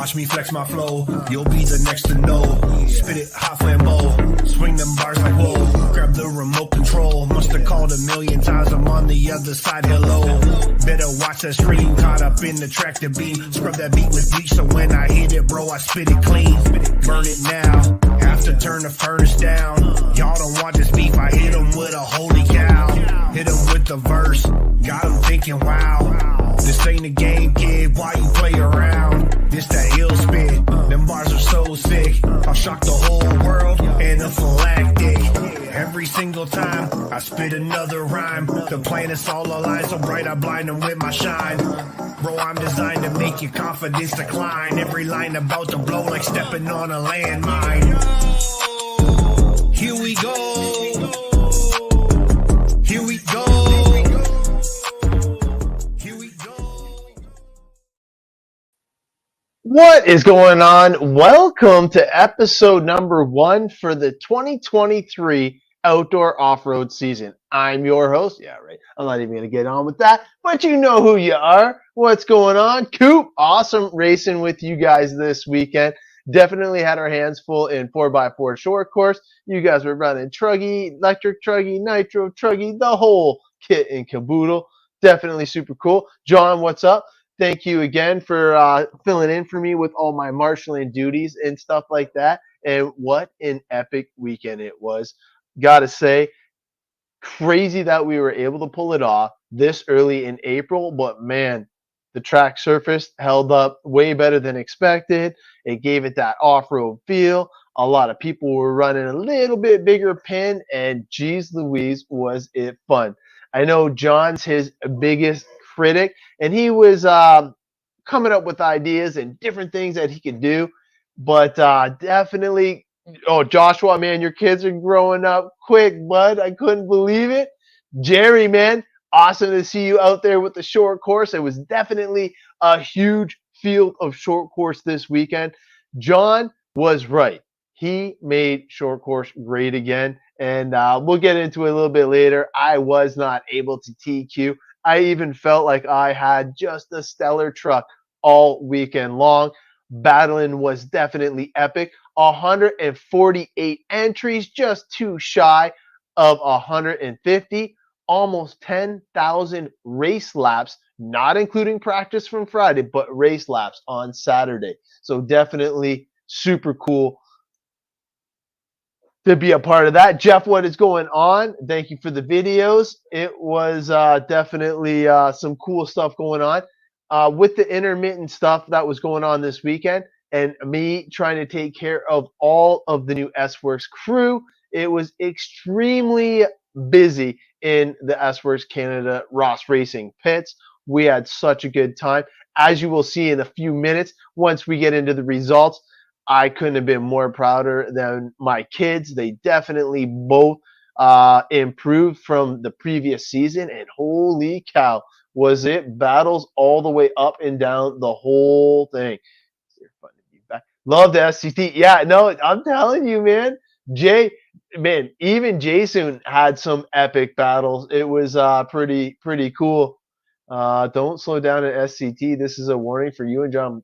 Watch me flex my flow, you'll be the next to know. Spit it hot flambeau, swing them bars like whoa. Grab the remote control, must have called a million times, I'm on the other side, hello. Better watch that stream, caught up in the tractor beam. Scrub that beat with bleach, so when I hit it, bro, I spit it clean. Burn it now, have to turn the furnace down. Y'all don't want this beef, I hit them with a holy cow. Hit them with the verse, got them thinking, wow. This ain't a game, kid, why you play around? This that ill spit, them bars are so sick. I'll shock the whole world, anaphylactic. Every single time I spit another rhyme, the planets all align so bright I blind them with my shine. Bro, I'm designed to make your confidence decline. Every line about to blow like stepping on a landmine. Here we go. Here we go. What is going on? Welcome to episode number 1 for the 2023 outdoor off-road season. I'm your host. Yeah, right. I'm not even going to get on with that, but you know who you are. What's going on? Coop, awesome racing with you guys this weekend. Definitely had our hands full in 4x4 short course. You guys were running truggy, electric truggy, nitro truggy, the whole kit and caboodle. Definitely super cool. John, what's up? Thank you again for filling in for me with all my marshalling duties and stuff like that. And what an epic weekend it was. Gotta say, crazy that we were able to pull it off this early in April. But man, the track surface held up way better than expected. It gave it that off-road feel. A lot of people were running a little bit bigger pin. And geez Louise, was it fun. I know John's his biggest critic, and he was coming up with ideas and different things that he could do. But definitely, Joshua, man, your kids are growing up quick, bud. I couldn't believe it. Jerry, man, awesome to see you out there with the short course. It was definitely a huge field of short course this weekend. John was right. He made short course great again. And we'll get into it a little bit later. I was not able to TQ. I even felt like I had just a stellar truck all weekend long. Battling was definitely epic. 148 entries, just too shy of 150. Almost 10,000 race laps, not including practice from Friday, but race laps on Saturday. So definitely super cool to be a part of that. Jeff, what is going on? Thank you for the videos. It was definitely some cool stuff going on with the intermittent stuff that was going on this weekend and me trying to take care of all of the new S-Works crew. It was extremely busy in the S-Works Canada Ross Racing pits. We had such a good time. As you will see in a few minutes, once we get into the results, I couldn't have been more prouder than my kids. They definitely both improved from the previous season. And holy cow, was it battles all the way up and down the whole thing. Fun to be back. Love the SCT. Yeah, no, I'm telling you, man. Even Jason had some epic battles. It was pretty cool. Don't slow down at SCT. This is a warning for you and John.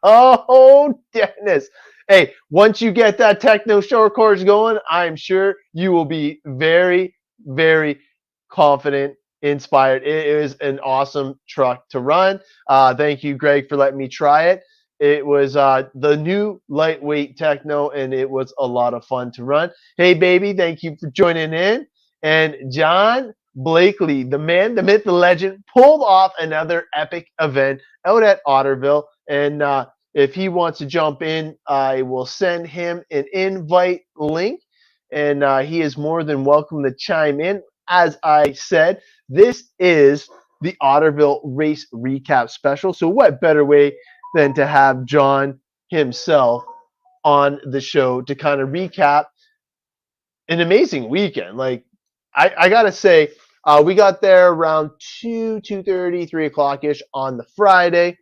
Oh, Dennis. Hey, once you get that techno short course going, I'm sure you will be very, very confident, inspired. It is an awesome truck to run. Thank you, Greg, for letting me try it. It was the new lightweight techno, and it was a lot of fun to run. Hey, baby, thank you for joining in. And John Blakely, the man, the myth, the legend, pulled off another epic event out at Otterville. And if he wants to jump in, I will send him an invite link. And he is more than welcome to chime in. As I said, this is the Otterville Race Recap Special. So what better way than to have John himself on the show to kind of recap an amazing weekend. Like, I got to say, we got there around 2:30, 3 o'clock-ish on the Friday.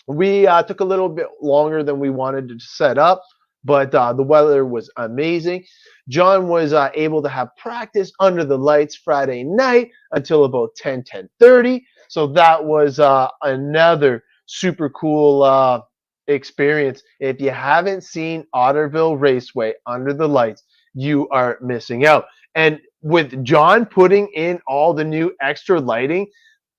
We took a little bit longer than we wanted to set up, but the weather was amazing. John was able to have practice under the lights Friday night until about 10:30. So that was another super cool experience. If you haven't seen Otterville Raceway under the lights, you are missing out. And with John putting in all the new extra lighting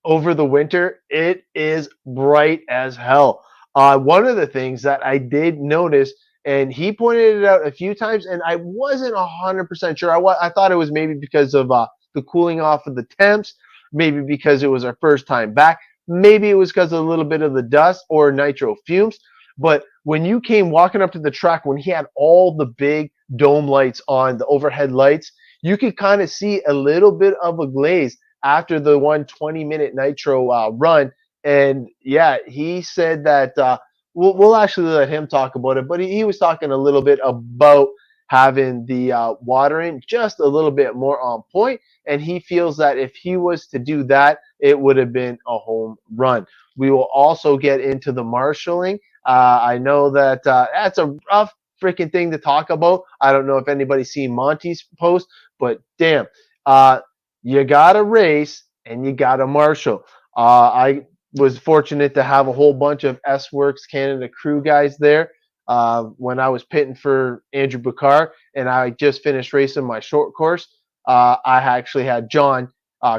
over the winter, it is bright as hell. One of the things that I did notice, and he pointed it out a few times, and I wasn't 100% sure. I thought it was maybe because of the cooling off of the temps, maybe because it was our first time back, maybe it was because of a little bit of the dust or nitro fumes. But when you came walking up to the track, when he had all the big dome lights on, the overhead lights, you could kind of see a little bit of a glaze after the 120-minute nitro run. And yeah, he said that we'll actually let him talk about it, but he was talking a little bit about having the watering just a little bit more on point, and he feels that if he was to do that, it would have been a home run. We will also get into the marshaling. I know that that's a rough freaking thing to talk about. I don't know if anybody's seen Monty's post, but damn, you got to race and you got to marshal. I was fortunate to have a whole bunch of S Works Canada crew guys there when I was pitting for Andrew Bukar, and I just finished racing my short course. I actually had John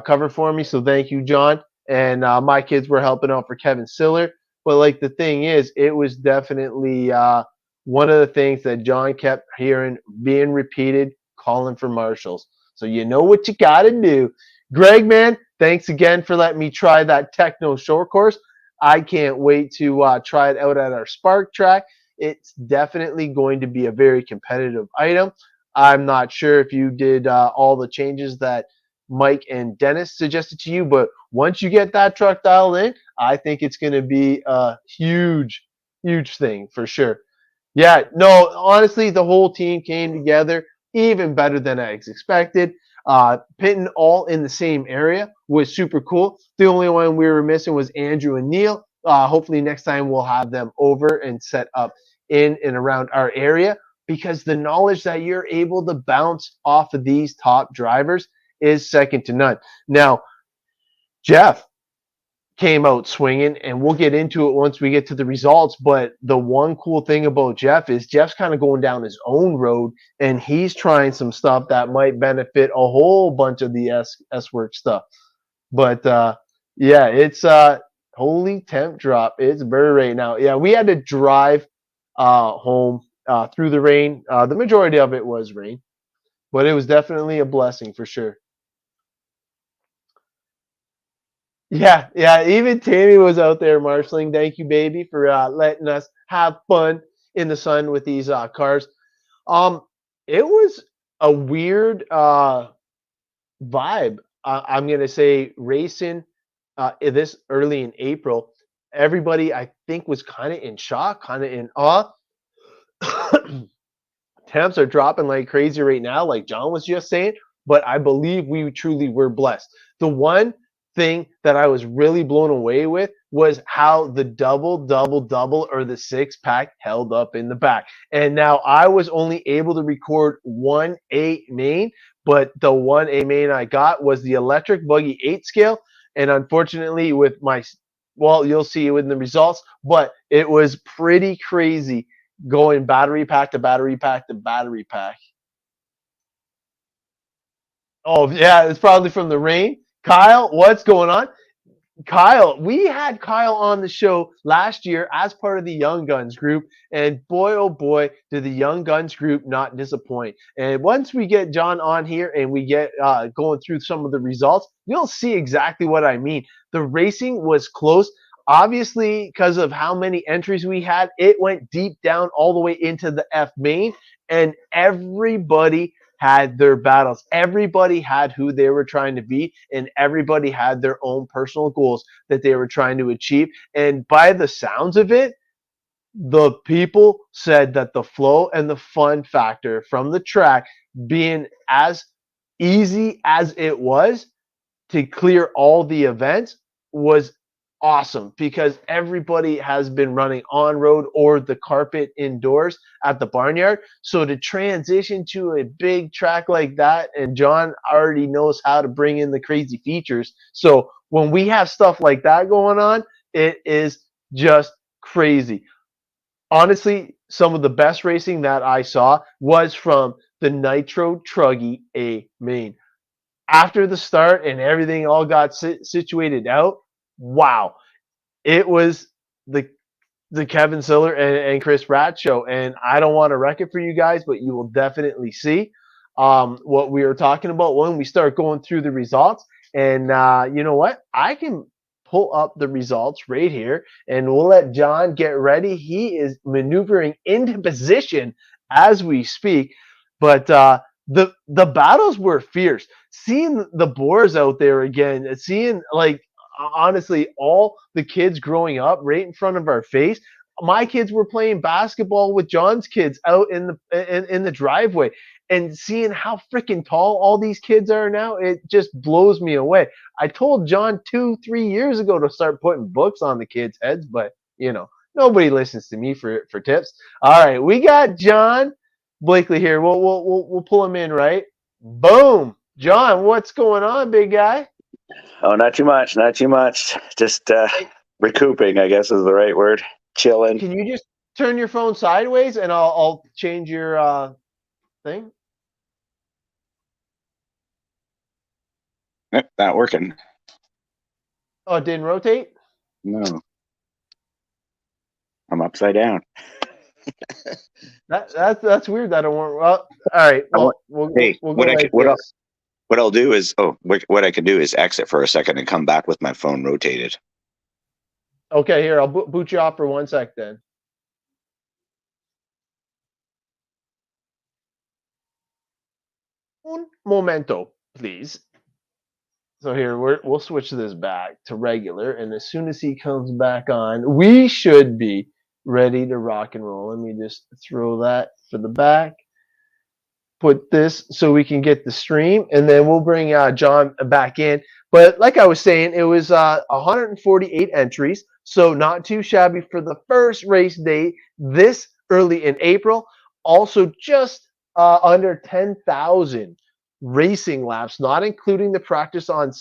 cover for me, so thank you, John. And my kids were helping out for Kevin Siller. But like the thing is, it was definitely one of the things that John kept hearing being repeated, calling for marshals. So you know what you got to do. Greg, man, thanks again for letting me try that techno short course. I can't wait to try it out at our Spark track. It's definitely going to be a very competitive item. I'm not sure if you did all the changes that Mike and Dennis suggested to you, but once you get that truck dialed in, I think it's going to be a huge, huge thing for sure. Yeah, no, honestly, the whole team came together even better than I expected. Pitting all in the same area was super cool. The only one we were missing was Andrew and Neil. Hopefully, next time we'll have them over and set up in and around our area because the knowledge that you're able to bounce off of these top drivers is second to none. Now, Jeff came out swinging, and we'll get into it once we get to the results. But the one cool thing about Jeff is Jeff's kind of going down his own road, and he's trying some stuff that might benefit a whole bunch of the S work stuff. But yeah, it's holy temp drop. It's very right now. Yeah, we had to drive home through the rain. The majority of it was rain, but it was definitely a blessing for sure. Yeah, yeah. Even Tammy was out there marshaling. Thank you, baby, for letting us have fun in the sun with these cars. Um, it was a weird vibe. I'm gonna say racing this early in April. Everybody, I think, was kind of in shock, kind of in awe. Temps are dropping like crazy right now, like John was just saying, but I believe we truly were blessed. The one thing that I was really blown away with was how the double or the six pack held up in the back. And now I was only able to record 1A main, but the 1A main I got was the electric buggy 8 scale. And unfortunately, with my, well, you'll see it in the results, but it was pretty crazy going battery pack to battery pack to battery pack. Oh, yeah, it's probably from the rain. Kyle, what's going on? Kyle, we had Kyle on the show last year as part of the Young Guns group, and boy, oh boy, did the Young Guns group not disappoint. And once we get John on here and we get going through some of the results, you'll see exactly what I mean. The racing was close. Obviously, because of how many entries we had, it went deep down all the way into the F main, and everybody had their battles. Everybody had who they were trying to be, and everybody had their own personal goals that they were trying to achieve. And by the sounds of it, the people said that the flow and the fun factor from the track being as easy as it was to clear all the events was awesome because everybody has been running on road or the carpet indoors at the barnyard. So to transition to a big track like that, and John already knows how to bring in the crazy features. So when we have stuff like that going on, it is just crazy. Honestly, some of the best racing that I saw was from the Nitro Truggy A main. After the start and everything all got situated out, wow, it was the Kevin Siller and Chris Pratt show. And I don't want to wreck it for you guys, but you will definitely see what we are talking about when we start going through the results. And you know what? I can pull up the results right here, and we'll let John get ready. He is maneuvering into position as we speak. But the battles were fierce. Seeing the boars out there again, seeing like honestly all the kids growing up right in front of our face. My kids were playing basketball with John's kids out in the driveway, and seeing how freaking tall all these kids are now, it just blows me away. I told John 2-3 years ago to start putting books on the kids' heads, but nobody listens to me for tips. All right, we got John Blakely here. We'll pull him in, right? Boom, John, what's going on, big guy? Oh, not too much, not too much. Just recouping, I guess is the right word. Chilling. Can you just turn your phone sideways and I'll change your thing? Nope, not working. Oh, it didn't rotate? No. I'm upside down. That's weird. That it won't. Well, all right. Well, we'll go like this. What I'll do is, what I can do is exit for a second and come back with my phone rotated. Okay, here, I'll boot you off for 1 sec then. Un momento, please. So here, we'll switch this back to regular, and as soon as he comes back on, we should be ready to rock and roll. Let me just throw that for the back. Put this so we can get the stream, and then we'll bring John back in. But like I was saying, it was 148 entries, so not too shabby for the first race day this early in April. Also, just under 10,000 racing laps, not including the practice on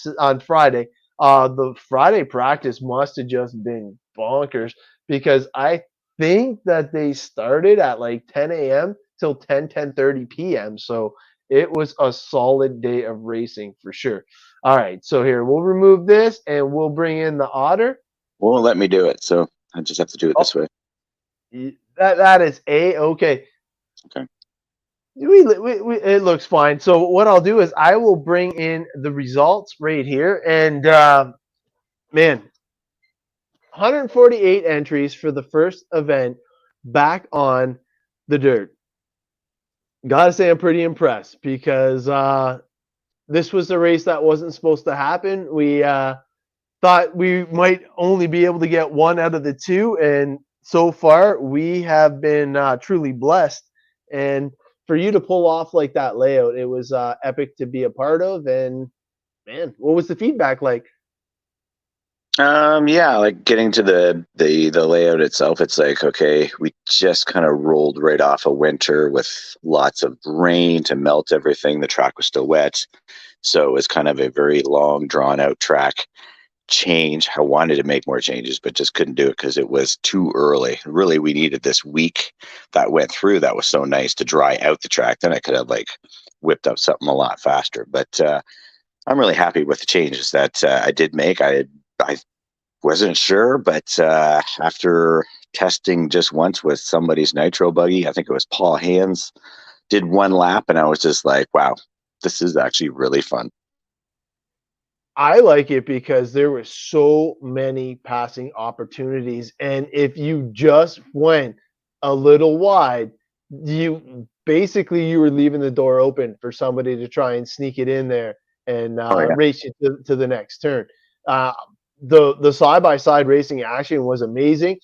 Friday. The Friday practice must have just been bonkers because I think that they started at like 10 a.m. till 10:30 p.m. So it was a solid day of racing for sure. All right, so here we'll remove this and we'll bring in the Otter. Won't let me do it, so I just have to do it this way. That is okay. Okay. It looks fine. So what I'll do is I will bring in the results right here, and man, 148 entries for the first event back on the dirt. Gotta say I'm pretty impressed because this was a race that wasn't supposed to happen. We thought we might only be able to get one out of the two, and so far we have been truly blessed. And for you to pull off like that layout, it was epic to be a part of. And man, what was the feedback like? Yeah, like getting to the layout itself, it's like, okay, we just kind of rolled right off a winter with lots of rain to melt everything. The track was still wet, so it was kind of a very long, drawn out track change. I wanted to make more changes, but just couldn't do it because it was too early. Really, we needed this week that went through. That was so nice to dry out the track. Then I could have like whipped up something a lot faster. But I'm really happy with the changes that I did make. I wasn't sure, but after testing just once with somebody's nitro buggy, I think it was Paul Hands, did one lap, and I was just like, wow, this is actually really fun. I like it because there were so many passing opportunities, and if you just went a little wide, you were leaving the door open for somebody to try and sneak it in there and race you to the next turn. The side-by-side racing action was amazing.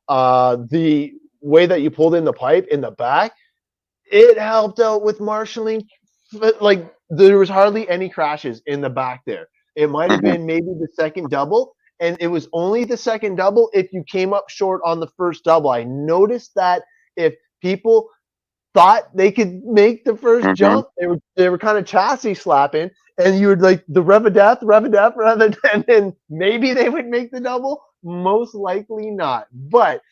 The way that you pulled in the pipe in the back, it helped out with marshaling. Like there was hardly any crashes in the back there. It might have been maybe the second double, and it was only the second double if you came up short on the first double. I noticed that if people thought they could make the first jump, they were kind of chassis slapping, and you would like the rev a death, and then maybe they would make the double. Most likely not. But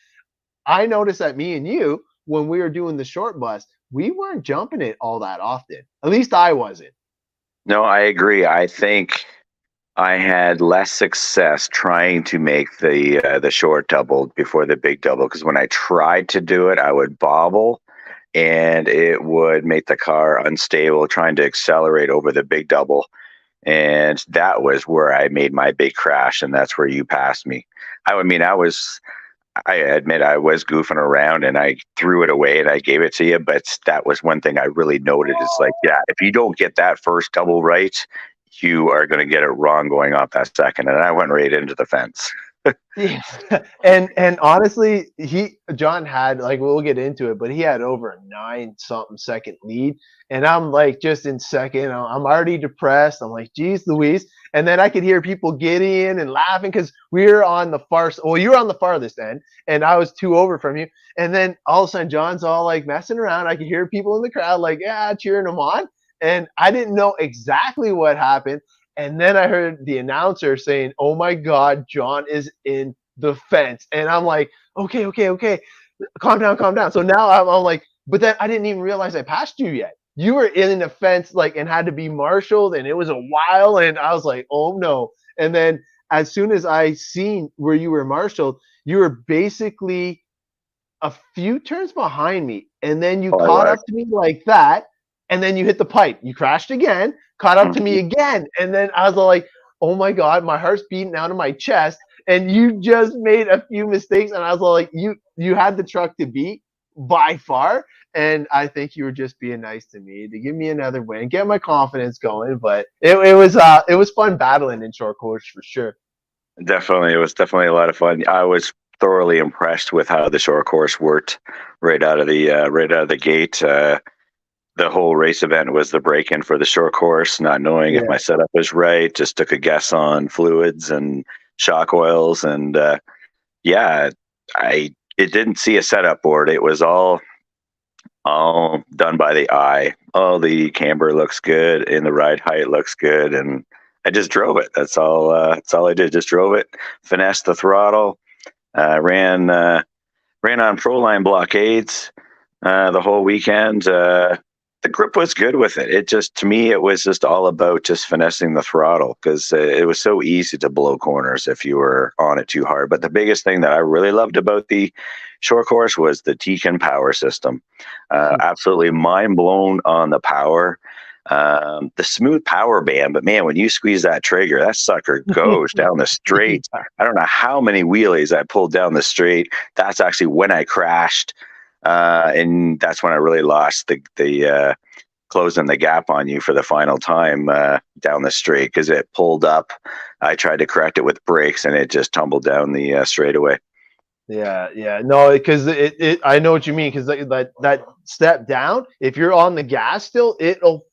I noticed that me and you, when we were doing the short bus, we weren't jumping it all that often. At least I wasn't. No, I agree. I think I had less success trying to make the short double before the big double because when I tried to do it, I would bobble and it would make the car unstable trying to accelerate over the big double. And that was where I made my big crash, and that's where you passed me. I mean, I admit I was goofing around and I threw it away and I gave it to you, but that was one thing I really noted is like, yeah, if you don't get that first double right, you are going to get it wrong going off that second. And I went right into the fence. Yeah. And honestly, John had, like, we'll get into it, but he had over a 9 something second lead. And I'm like just in second. I'm already depressed. I'm like, geez Louise. And then I could hear people getting in and laughing because we were on the you were on the farthest end and I was 2 over from you. And then all of a sudden John's all like messing around. I could hear people in the crowd like, yeah, cheering him on. And I didn't know exactly what happened. And then I heard the announcer saying, "Oh my God, John is in the fence." And I'm like, okay, calm down, calm down. So now I'm like, but then I didn't even realize I passed you yet. You were in the fence, like, and had to be marshaled, and it was a while. And I was like, oh no. And then as soon as I seen where you were marshaled, you were basically a few turns behind me, and then you Oh, I caught was. up to me like that, and then you hit the pipe. You crashed again, caught up to Mhm. me again, and then I was like, "Oh my God, my heart's beating out of my chest." And you just made a few mistakes, and I was like, "You had the truck to beat by far." And I think you were just being nice to me to give me another win, get my confidence going. But it was fun battling in short course for sure. Definitely. It was definitely a lot of fun. I was thoroughly impressed with how the short course worked right out of the gate. The whole race event was the break-in for the short course, not knowing if Yeah. my setup was right, just took a guess on fluids and shock oils. And yeah, it didn't see a setup board. It was all done by the eye. Oh, the camber looks good and the ride height looks good. And I just drove it. That's all I did. Just drove it, finessed the throttle, ran on Proline blockades the whole weekend. The grip was good with it. It just, to me, it was just all about just finessing the throttle because it was so easy to blow corners if you were on it too hard. But the biggest thing that I really loved about the short course was the Tekin power system. Absolutely mind blown on the power. The smooth power band, but man, when you squeeze that trigger, that sucker goes down the straight. I don't know how many wheelies I pulled down the straight. That's actually when I crashed. And that's when I really lost the closing the gap on you for the final time down the straight because it pulled up. I tried to correct it with brakes and it just tumbled down the straightaway. Yeah. No, because I know what you mean. Because that step down, if you're on the gas still, it'll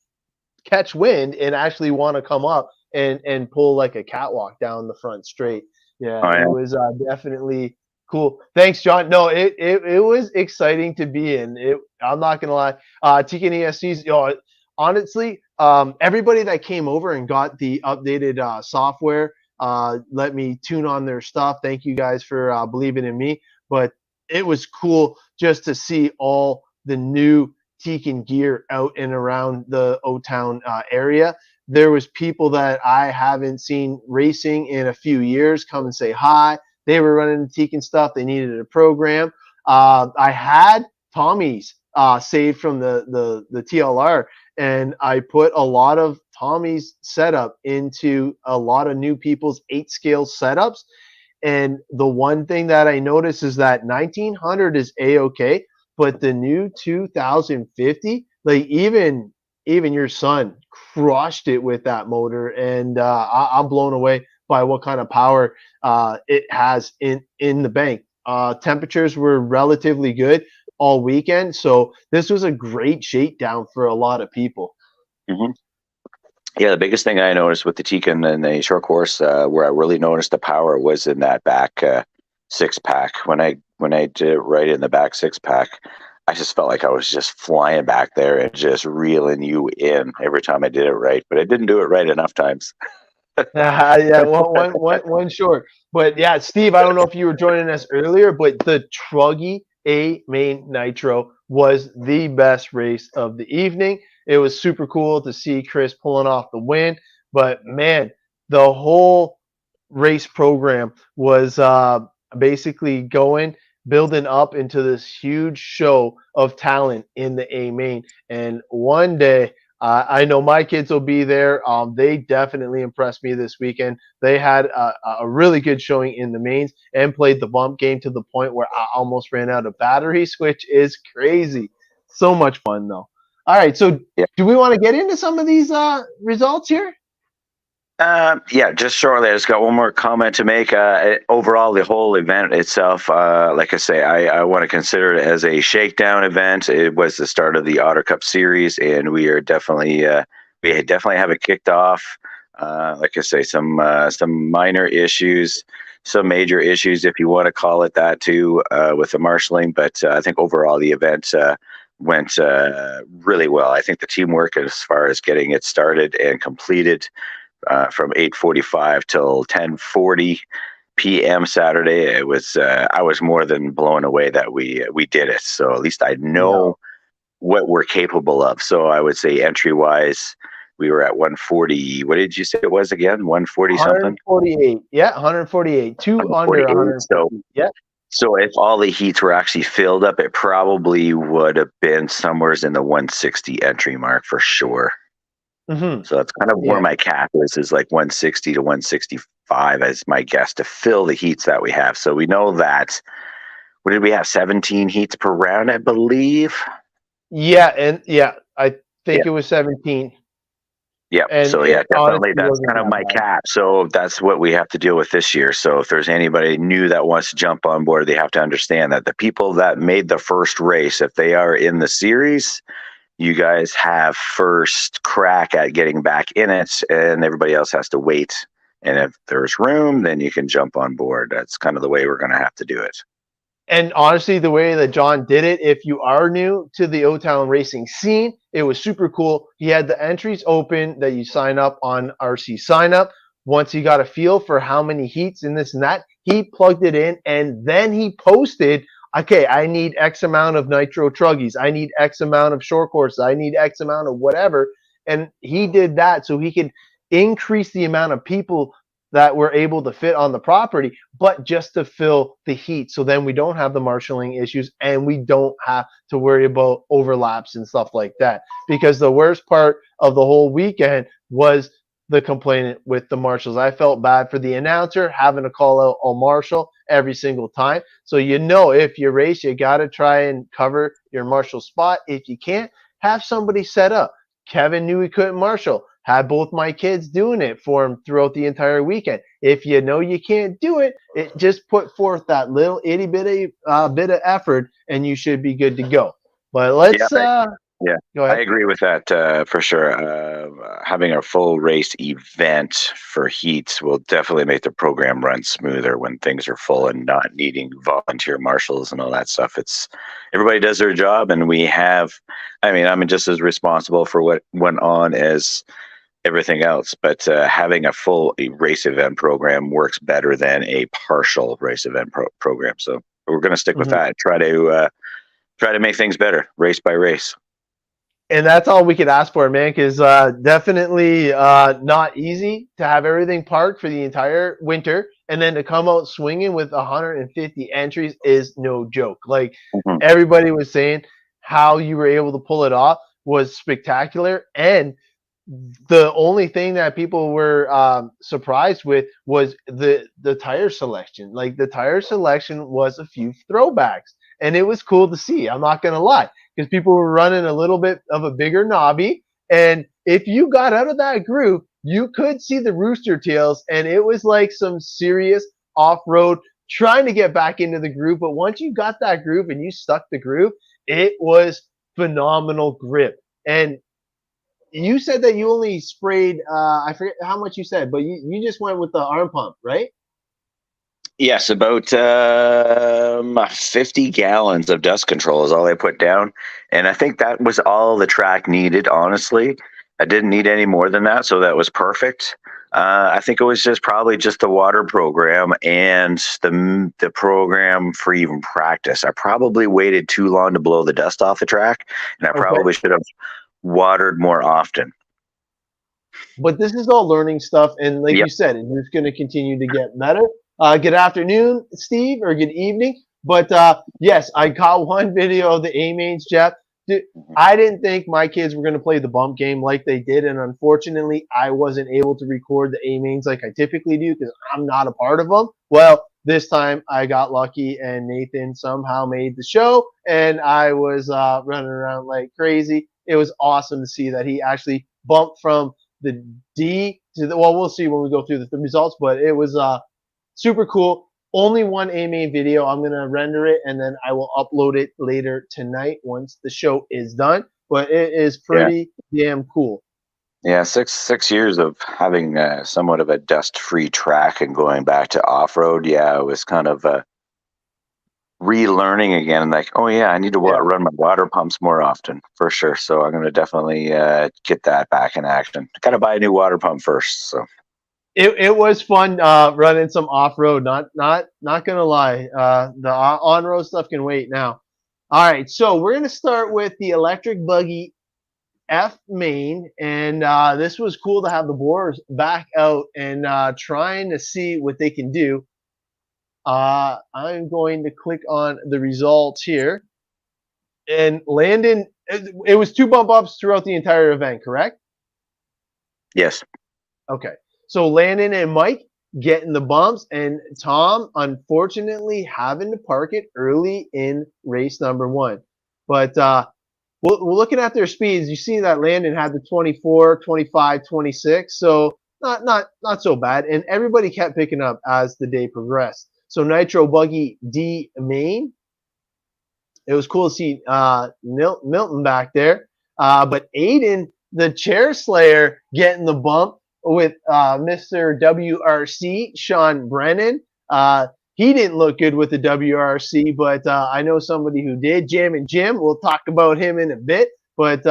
catch wind and actually want to come up and pull like a catwalk down the front straight. Yeah, Oh it yeah, was definitely cool. Thanks, John. No, it was exciting to be in. I'm not gonna lie. TK ESCs, honestly, everybody that came over and got the updated software, let me tune on their stuff. Thank you guys for believing in me. But it was cool just to see all the new Tekin gear out and around the O-Town area. There was people that I haven't seen racing in a few years come and say hi. They were running the Tekin stuff. They needed a program. I had Tommy's saved from the TLR, and I put a lot of Tommy's setup into a lot of new people's 8 scale setups. And the one thing that I noticed is that 1900 is a-okay, but the new 2050, like even your son crushed it with that motor, and I'm blown away by what kind of power it has in the bank. Temperatures were relatively good all weekend, so this was a great shakedown for a lot of people. hmm yeah. The biggest thing I noticed with the Tekin and the short course, where I really noticed the power, was in that back 6 pack. When I did it right in the back 6 pack, I just felt like I was just flying back there and just reeling you in every time I did it right. But I didn't do it right enough times. Yeah, one short. But yeah, Steve, I don't know if you were joining us earlier, but the Truggy A Main Nitro was the best race of the evening. It was super cool to see Chris pulling off the win. But man, the whole race program was basically building up into this huge show of talent in the A Main. And one day, I know my kids will be there. They definitely impressed me this weekend. They had a really good showing in the mains and played the bump game to the point where I almost ran out of batteries, which is crazy. So much fun, though. All right, so Yeah. do we want to get into some of these results here? Yeah, just shortly, I just got one more comment to make. Overall, the whole event itself, like I say, I want to consider it as a shakedown event. It was the start of the Otter Cup series, and we definitely have it kicked off. Like I say, some minor issues, some major issues, if you want to call it that, too, with the marshalling. But I think overall the event went really well. I think the teamwork, as far as getting it started and completed, from 8:45 till 10:40 p.m. Saturday. It was I was more than blown away that we did it. So at least I know what we're capable of. So I would say entry wise, we were at 140. What did you say it was again? 140 something? 148. Yeah, 148. Two under 148. 150. Yeah. So if all the heats were actually filled up, it probably would have been somewhere in the 160 entry mark for sure. Mm-hmm. So that's kind of where my cap is like 160 to 165 as my guess to fill the heats that we have. So we know that, what did we have, 17 heats per round, I believe? Yeah, I think it was 17. Yeah. And so yeah, definitely that's wasn't kind of that my bad. cap. So that's what we have to deal with this year. So if there's anybody new that wants to jump on board, they have to understand that the people that made the first race, if they are in the series, you guys have first crack at getting back in it, and everybody else has to wait. And if there's room, then you can jump on board. That's kind of the way we're going to have to do it. And honestly, the way that John did it, if you are new to the O-Town racing scene, it was super cool. He had the entries open that you sign up on RC Sign Up. Once he got a feel for how many heats and this and that, he plugged it in, and then he posted, okay, I need X amount of nitro truggies. I need X amount of short courses. I need X amount of whatever. And he did that so he could increase the amount of people that were able to fit on the property, but just to fill the heat. So then we don't have the marshaling issues and we don't have to worry about overlaps and stuff like that. Because the worst part of the whole weekend was the complaint with the marshals. I felt bad for the announcer having to call out a marshal every single time. So if you race, you got to try and cover your marshal spot. If you can't, have somebody set up. Kevin knew he couldn't marshal. Had both my kids doing it for him throughout the entire weekend. If you know you can't do it, just put forth that little itty bitty bit of effort, and you should be good to go. But let's Yeah, go ahead. I agree with that for sure. Having a full race event for heats will definitely make the program run smoother when things are full and not needing volunteer marshals and all that stuff. It's everybody does their job, and I'm just as responsible for what went on as everything else. But having a full race event program works better than a partial race event program. So we're going to stick with that. Try to make things better, race by race. And that's all we could ask for, man, because definitely not easy to have everything parked for the entire winter and then to come out swinging with 150 entries is no joke. Like everybody was saying, how you were able to pull it off was spectacular. And the only thing that people were surprised with was the tire selection. Like the tire selection was a few throwbacks, and it was cool to see. I'm not going to lie, because people were running a little bit of a bigger knobby. And if you got out of that groove, you could see the rooster tails. And it was like some serious off-road trying to get back into the groove. But once you got that groove and you stuck the groove, it was phenomenal grip. And you said that you only sprayed, I forget how much you said, but you just went with the arm pump, right? Yes, about 50 gallons of dust control is all I put down. And I think that was all the track needed, honestly. I didn't need any more than that, so that was perfect. I think it was probably just the water program and the program for even practice. I probably waited too long to blow the dust off the track, and I Okay. probably should have watered more often. But this is all learning stuff, and like Yep. you said, it's just going to continue to get better. Good afternoon, Steve, or good evening. But yes, I caught one video of the A-mains, Jeff. I didn't think my kids were going to play the bump game like they did, and unfortunately, I wasn't able to record the A-mains like I typically do because I'm not a part of them. Well, this time I got lucky, and Nathan somehow made the show, and I was running around like crazy. It was awesome to see that he actually bumped from the D to the, well, we'll see when we go through the results, but it was super cool. Only one A-main video. I'm going to render it, and then I will upload it later tonight once the show is done. But it is pretty damn cool. Yeah, six years of having somewhat of a dust-free track and going back to off-road. Yeah, it was kind of relearning again. And like, oh yeah, I need to run my water pumps more often for sure. So I'm going to definitely get that back in action. Got to buy a new water pump first. So it was fun running some off-road. Not gonna lie. The on-road stuff can wait now. All right, so we're gonna start with the electric buggy F main, and this was cool to have the boards back out and trying to see what they can do. I'm going to click on the results here, and Landon. It was 2 bump ups throughout the entire event, correct? yes. Okay. So Landon and Mike getting the bumps, and Tom unfortunately having to park it early in race number 1. But we're looking at their speeds. You see that Landon had the 24, 25, 26. So not so bad. And everybody kept picking up as the day progressed. So Nitro Buggy D main. It was cool to see Milton back there. But Aiden, the chair slayer, getting the bump with Mr. WRC, Sean Brennan. He didn't look good with the WRC, but I know somebody who did. Jam and Jim, we'll talk about him in a bit. But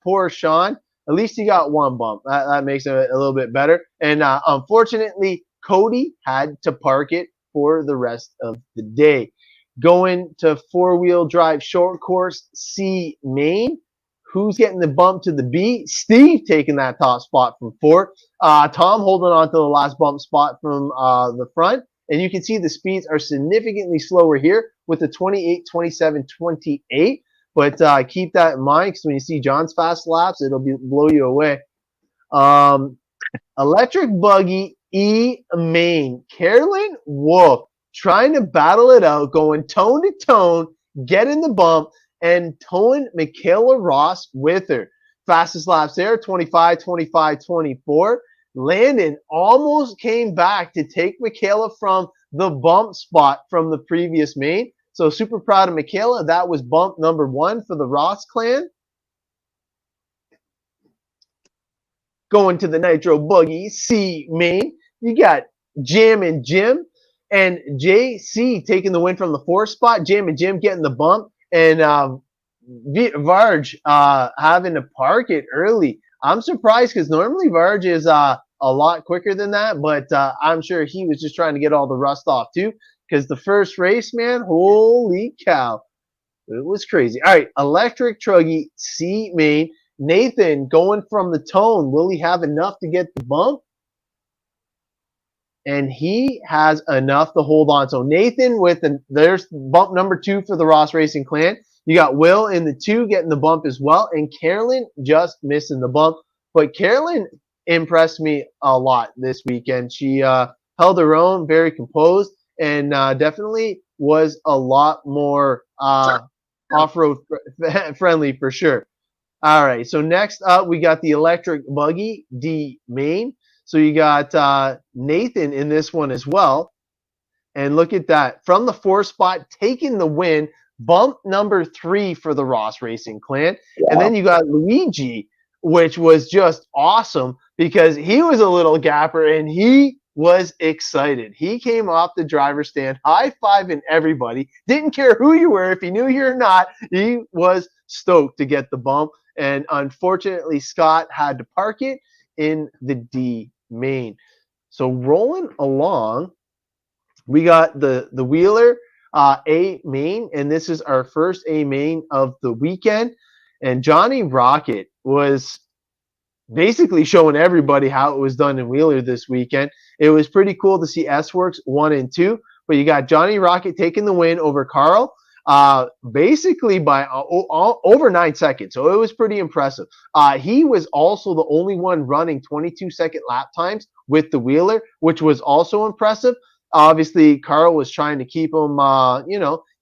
poor Sean, at least he got 1 bump. That makes it a little bit better. And unfortunately, Cody had to park it for the rest of the day. Going to 4-wheel drive short course C main. Who's getting the bump to the B? Steve taking that top spot from 4. Tom holding on to the last bump spot from the front. And you can see the speeds are significantly slower here with the 28, 27, 28. But keep that in mind because when you see John's fast laps, it'll blow you away. Electric buggy E main. Carolyn Wolf trying to battle it out, going tone to tone, getting the bump, and towing Michaela Ross with her. Fastest laps there, 25, 25, 24. Landon almost came back to take Michaela from the bump spot from the previous main. So super proud of Michaela. That was bump number 1 for the Ross clan. Going to the Nitro Buggy C main. You got Jam and Jim and JC taking the win from the 4th spot. Jam and Jim getting the bump. And Varge having to park it early. I'm surprised because normally Varge is a lot quicker than that, but I'm sure he was just trying to get all the rust off too because the first race, man, holy cow. It was crazy. All right, electric truggy C main. Nathan going from the tone. Will he have enough to get the bump? And he has enough to hold on. So Nathan there's bump number 2 for the Ross Racing clan. You got Will in the 2 getting the bump as well. And Carolyn just missing the bump. But Carolyn impressed me a lot this weekend. She held her own, very composed, and definitely was a lot more off-road friendly for sure. All right, so next up, we got the electric buggy D main. So you got Nathan in this one as well. And look at that. From the 4th spot, taking the win. Bump number 3 for the Ross Racing clan. Wow. And then you got Luigi, which was just awesome because he was a little gapper and he was excited. He came off the driver's stand, high-fiving everybody. Didn't care who you were, if he knew you or not. He was stoked to get the bump. And unfortunately, Scott had to park it in the D main. So rolling along, we got the Wheeler A main, and this is our first A main of the weekend. And Johnny Rocket was basically showing everybody how it was done in Wheeler this weekend. It was pretty cool to see S Works 1 and 2, but you got Johnny Rocket taking the win over Carl, basically by over 9 seconds. So it was pretty impressive. He was also the only one running 22-second lap times with the Wheeler, which was also impressive. Obviously, Carl was trying to keep him,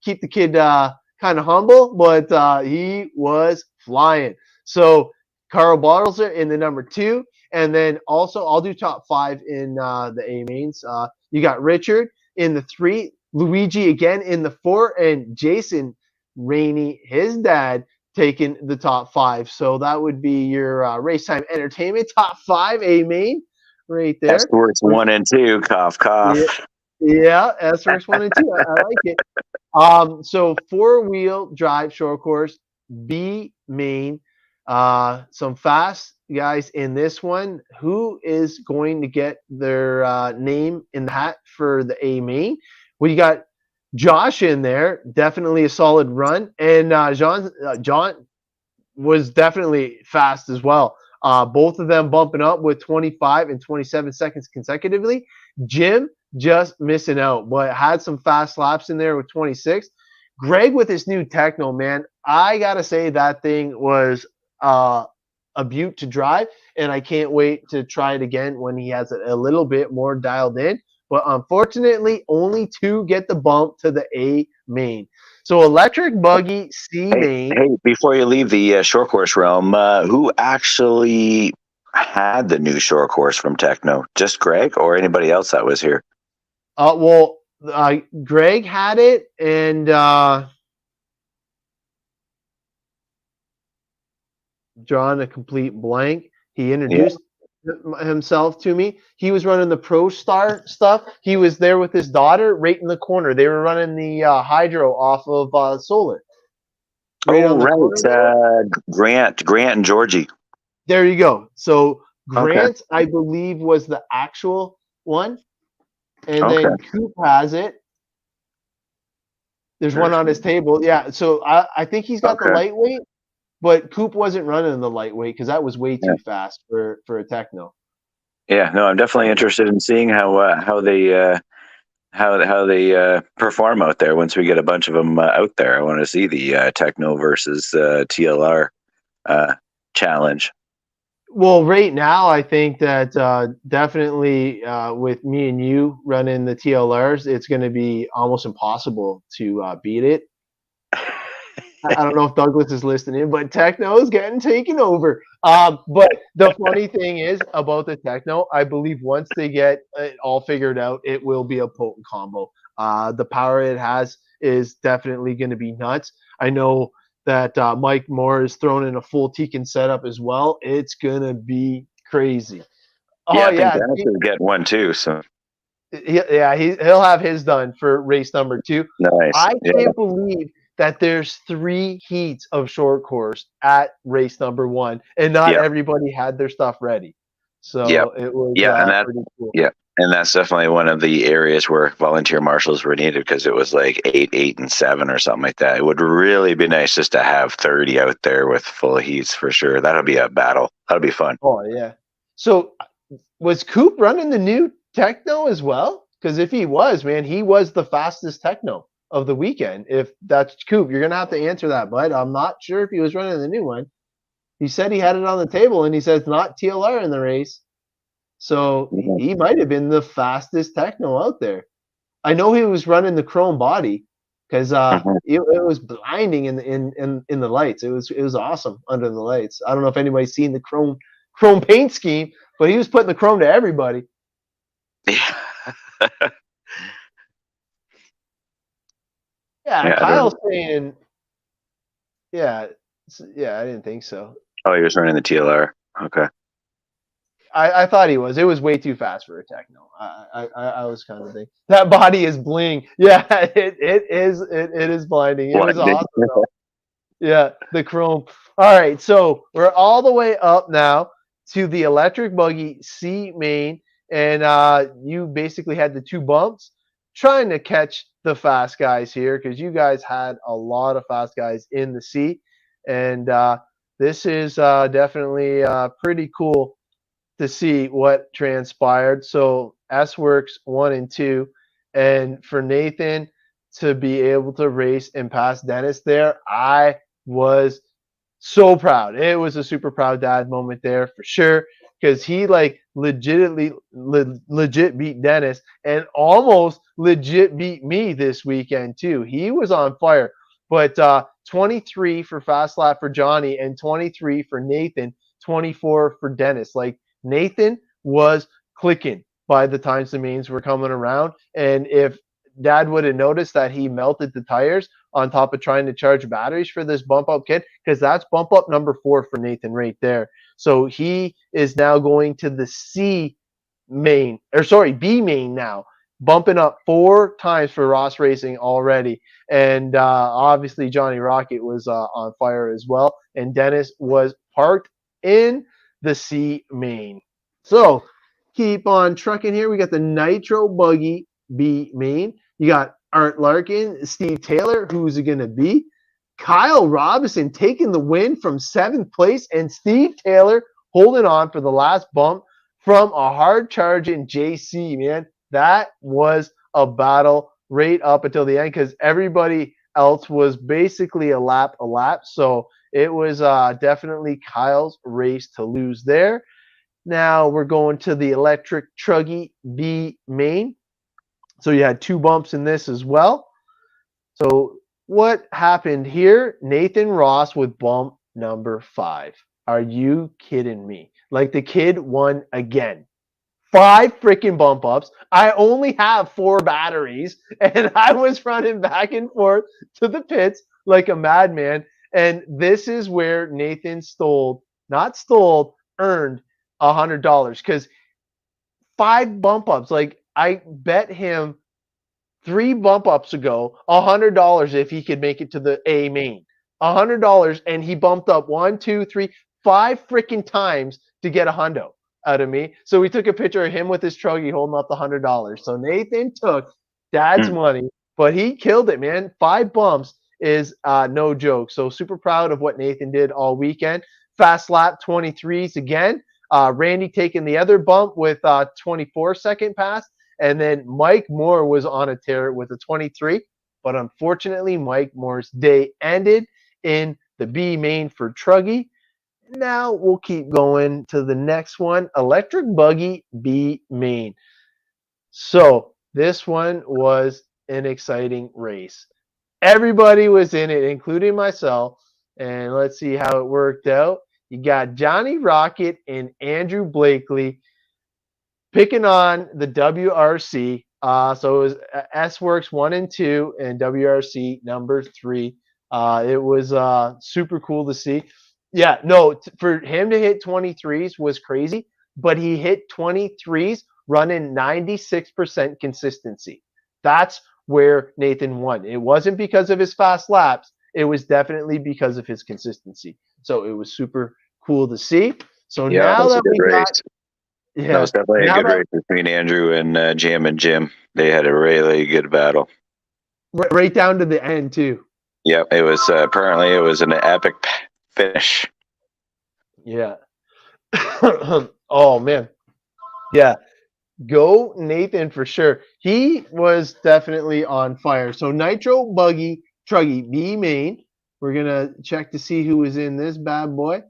keep the kid kind of humble, but he was flying. So Carl Bartelsler in the number 2. And then also, I'll do top 5 in the A mains. You got Richard in the 3, Luigi again in the 4, and Jason Rainey, his dad, taking the top 5. So that would be your Race Time Entertainment top 5 A main right there. S Works 1 and 2, cough, cough. Yeah, S Works 1 and 2. I like it. So 4-wheel drive short course, B main. Some fast guys in this one. Who is going to get their name in the hat for the A main? We got Josh in there, definitely a solid run, and John was definitely fast as well. Both of them bumping up with 25 and 27 seconds consecutively. Jim just missing out, but had some fast laps in there with 26. Greg with his new Techno, man, I gotta say that thing was a beaut to drive, and I can't wait to try it again when he has it a little bit more dialed in. But unfortunately, only 2 get the bump to the A main. So electric buggy C main. Hey, before you leave the short course realm, who actually had the new short course from Techno? Just Greg or anybody else that was here? Greg had it, and drawn a complete blank. He introduced himself to me. He was running the Pro Star stuff. He was there with his daughter right in the corner. They were running the hydro off of solar. Grant and Georgie. There you go. So Grant, I believe, was the actual one. And then Coop has it. There's one on his table. Yeah. So I think he's got the lightweight, but Coop wasn't running the lightweight because that was way too fast for a Techno. Yeah, no, I'm definitely interested in seeing how they perform out there once we get a bunch of them out there. I want to see the Techno versus TLR challenge. Well, right now, I think that definitely with me and you running the TLRs, it's going to be almost impossible to beat it. I don't know if Douglas is listening, but Techno is getting taken over. But the funny thing is about the Techno, I believe once they get it all figured out, it will be a potent combo. The power it has is definitely going to be nuts. I know that Mike Moore is thrown in a full Tekin setup as well. It's going to be crazy. I think Dennis is getting one too. So he'll have his done for race number 2. Nice. I can't believe that there's 3 heats of short course at race number 1, and not everybody had their stuff ready. So it was pretty cool. Yeah. And that's definitely one of the areas where volunteer marshals were needed, because it was like 8, and 7 or something like that. It would really be nice just to have 30 out there with full heats for sure. That'll be a battle. That'll be fun. Oh, yeah. So was Coop running the new Techno as well? Because if he was, man, he was the fastest Techno of the weekend. If that's Coop, you're going to have to answer that, bud. I'm not sure if he was running the new one. He said he had it on the table, and he says not TLR in the race. So he might have been the fastest Techno out there. I know he was running the chrome body because it was blinding in the lights. It was awesome under the lights. I don't know if anybody's seen the chrome paint scheme, but he was putting the chrome to everybody. Yeah, Kyle's saying, I didn't think so. Oh, he was running the TLR. Okay. I thought he was. It was way too fast for a Techno. I was kind of thinking that body is bling. Yeah, it is blinding. It was awesome though. Yeah, the chrome. All right, so we're all the way up now to the electric buggy C main, and you basically had the 2 bumps trying to catch the fast guys here because you guys had a lot of fast guys in the C. And this is definitely pretty cool to see what transpired. So S Works 1 and 2, and for Nathan to be able to race and pass Dennis there, I was so proud. It was a super proud dad moment there for sure because he like legit beat Dennis and almost legit beat me this weekend too. He was on fire. But 23 for fast lap for Johnny and 23 for Nathan, 24 for Dennis. Like Nathan was clicking by the times the mains were coming around. And if Dad would have noticed that he melted the tires on top of trying to charge batteries for this bump up kit, because that's bump up number 4 for Nathan right there. So he is now going to the B main now, bumping up 4 times for Ross Racing already. And obviously Johnny Rocket was on fire as well. And Dennis was parked in the C main. So keep on trucking here. We got the Nitro Buggy B main. You got Art Larkin, Steve Taylor, who's it going to be? Kyle Robinson taking the win from 7th place, and Steve Taylor holding on for the last bump from a hard charging JC, man. That was a battle right up until the end because everybody else was basically a lap. So it was definitely Kyle's race to lose there. Now we're going to the Electric Truggy B main. So you had 2 bumps in this as well. So what happened here? Nathan Ross with bump number 5. Are you kidding me? Like the kid won again. 5 freaking bump ups. I only have 4 batteries, and I was running back and forth to the pits like a madman. And this is where Nathan earned $100 because 5 bump ups. Like I bet him 3 bump ups ago $100 if he could make it to the A main. $100, and he bumped up 1, 2, 3, 5 freaking times to get a hundo out of me. So we took a picture of him with his truggy holding up the $100. So Nathan took Dad's money, but he killed it, man. 5 bumps is no joke. So super proud of what Nathan did all weekend. Fast lap 23s again. Randy taking the other bump with 24-second pass. And then Mike Moore was on a tear with a 23. But unfortunately, Mike Moore's day ended in the B main for Truggy. Now we'll keep going to the next one, Electric Buggy B main. So this one was an exciting race. Everybody was in it, including myself. And let's see how it worked out. You got Johnny Rocket and Andrew Blakely picking on the WRC. So it was S-Works 1 and 2 and WRC number 3. It was super cool to see. Yeah, no, for him to hit 23s was crazy, but he hit 23s running 96% consistency. That's where Nathan won. It wasn't because of his fast laps. It was definitely because of his consistency. So it was super cool to see. So now that we got... Yeah, that was definitely a good race between Andrew and Jim and Jim. They had a really good battle. Right down to the end, too. Yeah, it was apparently it was an epic finish. Yeah. Oh, man. Yeah. Go Nathan for sure. He was definitely on fire. So Nitro Buggy Truggy B main. We're going to check to see who is in this bad boy.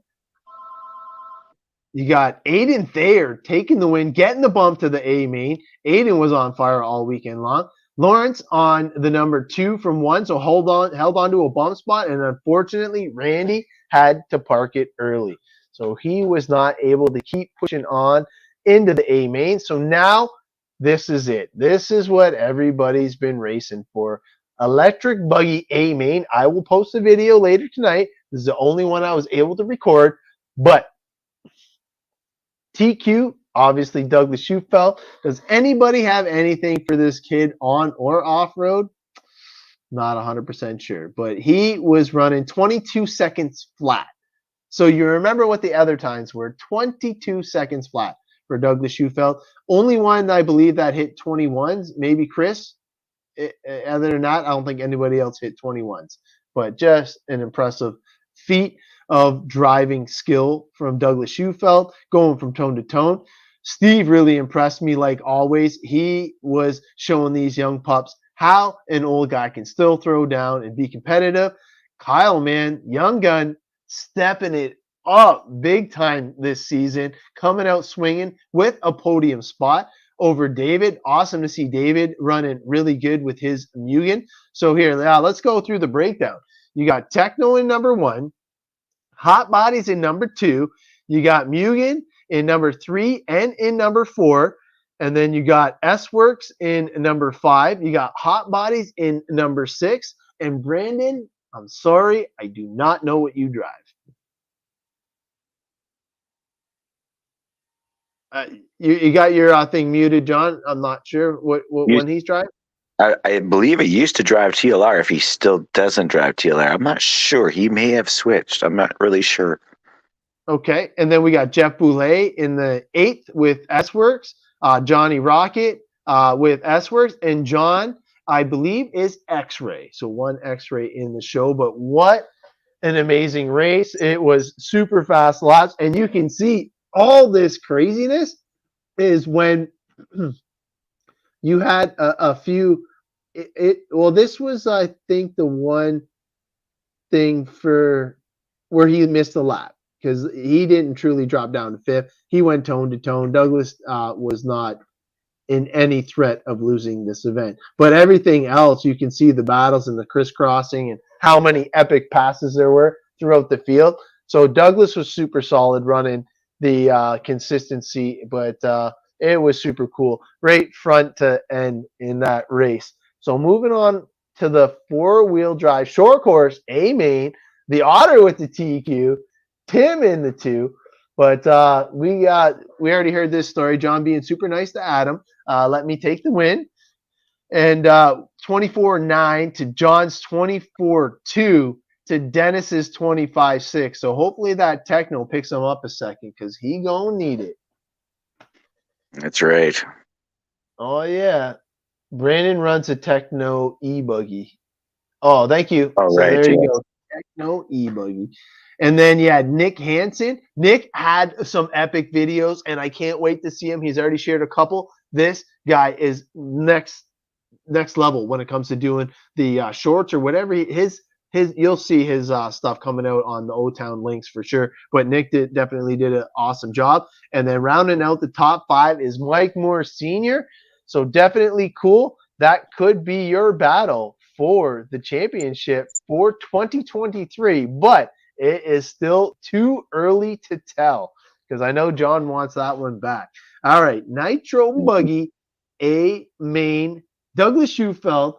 You got Aiden Thayer taking the win, getting the bump to the A main. Aiden was on fire all weekend long. Lawrence on the number 2 from 1, so held on to a bump spot, and unfortunately, Randy had to park it early. So he was not able to keep pushing on into the A main. So now this is it. This is what everybody's been racing for. Electric Buggy A main. I will post a video later tonight. This is the only one I was able to record, but TQ, obviously Douglas Schufel. Does anybody have anything for this kid on or off-road? Not 100% sure, but he was running 22 seconds flat. So you remember what the other times were, 22 seconds flat for Douglas Schufeld. Only one I believe that hit 21s, maybe Chris. Other than that, I don't think anybody else hit 21s. But just an impressive feat of driving skill from Douglas Schufeld, going from tone to tone. Steve really impressed me like always. He was showing these young pups how an old guy can still throw down and be competitive. Kyle, man, young gun, stepping it up big time this season, coming out swinging with a podium spot over David. Awesome to see David running really good with his Mugen. So here, let's go through the breakdown. You got Techno in number 1, Hot Bodies in number 2, you got Mugen in number 3 and in number 4, and then you got S-Works in number 5, you got Hot Bodies in number 6, and Brandon, I'm sorry, I do not know what you drive. You got your thing muted, John. I'm not sure what when he's driving. I believe he used to drive TLR. If he still doesn't drive TLR, I'm not sure. He may have switched. I'm not really sure. Okay, and then we got Jeff Boulay in the 8th with S-Works, Johnny Rocket with S-Works, and John, I believe, is X-Ray. So one X-Ray in the show, but what an amazing race. It was super fast laps, and you can see all this craziness is when you had a few. Well, this was, I think, the one thing for where he missed a lap because he didn't truly drop down to 5th. He went tone to tone. Douglas was not in any threat of losing this event. But everything else, you can see the battles and the crisscrossing and how many epic passes there were throughout the field. So Douglas was super solid running the consistency, but it was super cool. Right front to end in that race. So moving on to the 4-wheel drive short course, A main, the Otter with the TQ, Tim in the 2. But we already heard this story. John being super nice to Adam. Let me take the win. And 24-9 to John's 24-2 to Dennis's 25-6. So hopefully that Techno picks him up a second because he gonna need it. That's right. Oh, yeah. Brandon runs a Techno e-buggy. Oh, thank you. All so right, there you go. Techno e-buggy. And then, Nick Hansen. Nick had some epic videos, and I can't wait to see him. He's already shared a couple. This guy is next level when it comes to doing the shorts or whatever. You'll see his stuff coming out on the O-Town links for sure. But Nick definitely did an awesome job. And then rounding out the top 5 is Mike Moore Sr. So definitely cool. That could be your battle for the championship for 2023. But it is still too early to tell because I know John wants that one back. All right, Nitro Buggy, A main, Douglas Schufeld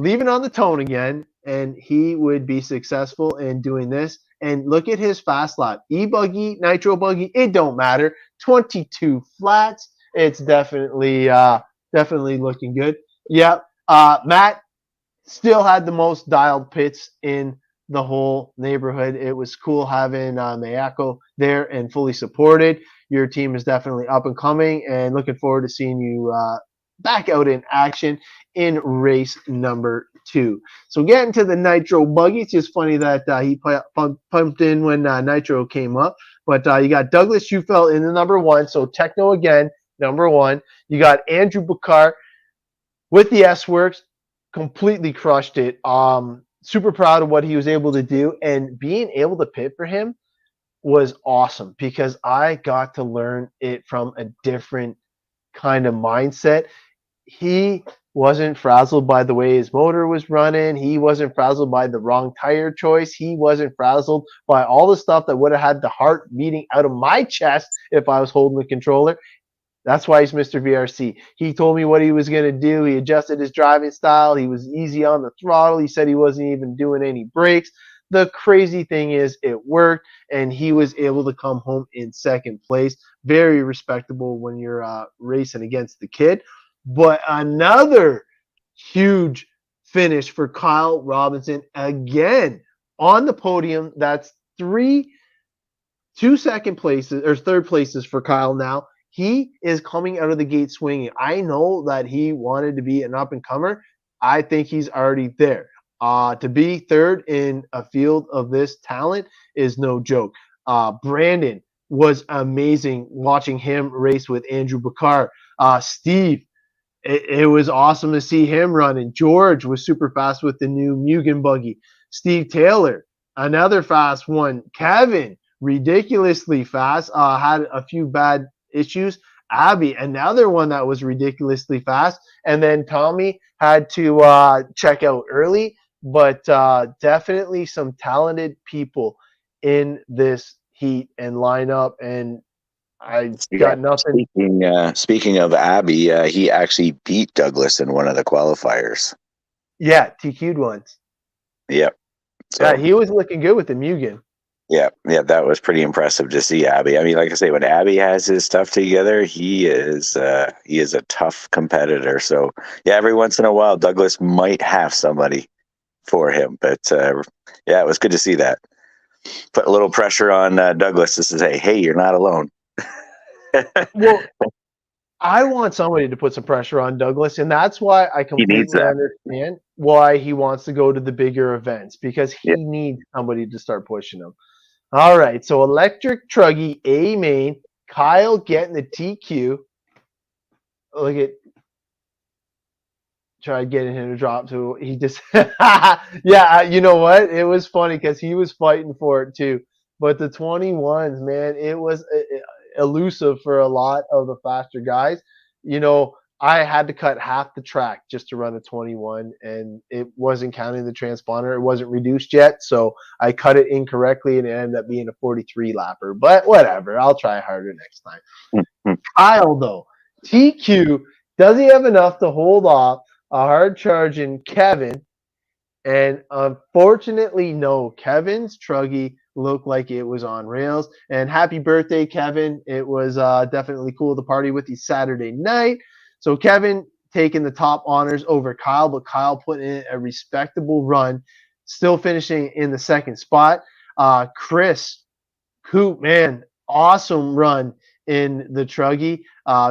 leaving on the tone again, and he would be successful in doing this. And look at his fast lap. E-Buggy, Nitro Buggy, it don't matter. 22 flats. It's definitely looking good. Yep. Matt still had the most dialed pits in the whole neighborhood. It was cool having Mayako there and fully supported. Your team is definitely up and coming, and looking forward to seeing you back out in action in race number 2. So getting to the Nitro Buggy, it's just funny that he pumped in when Nitro came up. But you got Douglas Schufeld in the number 1, so Techno again, number 1. You got Andrew Bakar with the S-Works, completely crushed it. Super proud of what he was able to do, and being able to pit for him was awesome because I got to learn it from a different kind of mindset. He wasn't frazzled by the way his motor was running. He wasn't frazzled by the wrong tire choice. He wasn't frazzled by all the stuff that would have had the heart beating out of my chest if I was holding the controller. That's why he's Mr. VRC. He told me what he was going to do. He adjusted his driving style. He was easy on the throttle. He said he wasn't even doing any brakes. The crazy thing is it worked, and he was able to come home in second place. Very respectable when you're racing against the kid. But another huge finish for Kyle Robinson again on the podium. That's 2 second places or third places for Kyle now. he is coming out of the gate swinging. I know that he wanted to be an up-and-comer. I think he's already there. To be third in a field of this talent is no joke. Brandon was amazing watching him race with Andrew Bakar. Steve, it was awesome to see him run. And George was super fast with the new Mugen buggy. Steve Taylor, another fast one. Kevin, ridiculously fast, had a few bad issues. Abby, another one that was ridiculously fast. And then Tommy had to check out early, but definitely some talented people in this heat and lineup. And I got nothing. Speaking of Abby, he actually beat Douglas in one of the qualifiers. Yeah, TQ'd once. Yep. So, yeah, he was looking good with the Mugen. Yeah, that was pretty impressive to see Abby. I mean, like I say, when Abby has his stuff together, he is a tough competitor. So yeah, every once in a while, Douglas might have somebody for him. But yeah, it was good to see that. Put a little pressure on Douglas to say, "Hey, you're not alone." Well, I want somebody to put some pressure on Douglas, and that's why I He needs completely that. understand why he wants to go to the bigger events, because he Yeah. needs somebody to start pushing him. All right, so Electric Truggy A main, Kyle getting the TQ. Look at tried getting him to drop to he just yeah, you know what? It was funny because he was fighting for it too. But the 21s, man, it was elusive for a lot of the faster guys. You know, I had to cut half the track just to run a 21, and it wasn't counting the transponder. It wasn't reduced yet, so I cut it incorrectly, and it ended up being a 43 lapper. But whatever, I'll try harder next time. Kyle, though, TQ, does he have enough to hold off a hard charging Kevin? And unfortunately, no. Kevin's Truggy looked like it was on rails. And happy birthday, Kevin. It was definitely cool to party with you Saturday night. So Kevin taking the top honors over Kyle, but Kyle put in a respectable run, still finishing in the second spot. Chris, Coop, man, awesome run in the Truggy,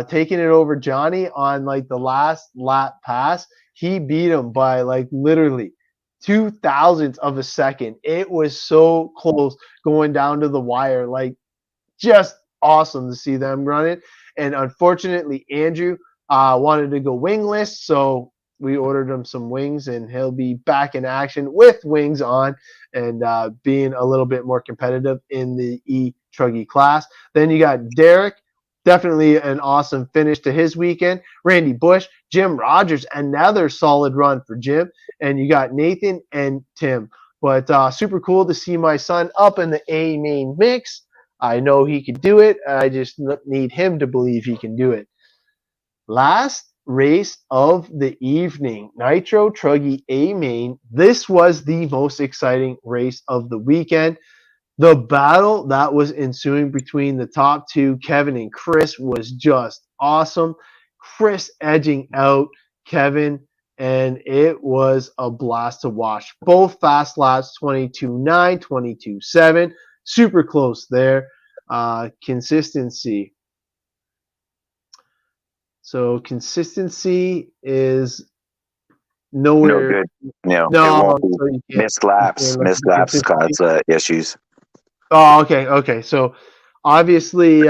taking it over Johnny on like the last lap pass. He beat him by like literally 0.02 of a second. It was so close going down to the wire. Like, just awesome to see them run it. And unfortunately, Andrew wanted to go wingless, so we ordered him some wings, and he'll be back in action with wings on and being a little bit more competitive in the E-Truggy class. Then you got Derek. Definitely an awesome finish to his weekend. Randy Bush, Jim Rogers, another solid run for Jim. And you got Nathan and Tim. But super cool to see my son up in the A main mix. I know he can do it. I just need him to believe he can do it. Last race of the evening, Nitro Truggy A main. This was the most exciting race of the weekend. The battle that was ensuing between the top two, Kevin and Chris, was just awesome. Chris edging out Kevin, and it was a blast to watch. Both fast laps, 22.9, 22.7. Super close there. Consistency. So consistency is nowhere. No good. No, No, it won't so be. Missed laps cause issues. Oh, okay. So obviously,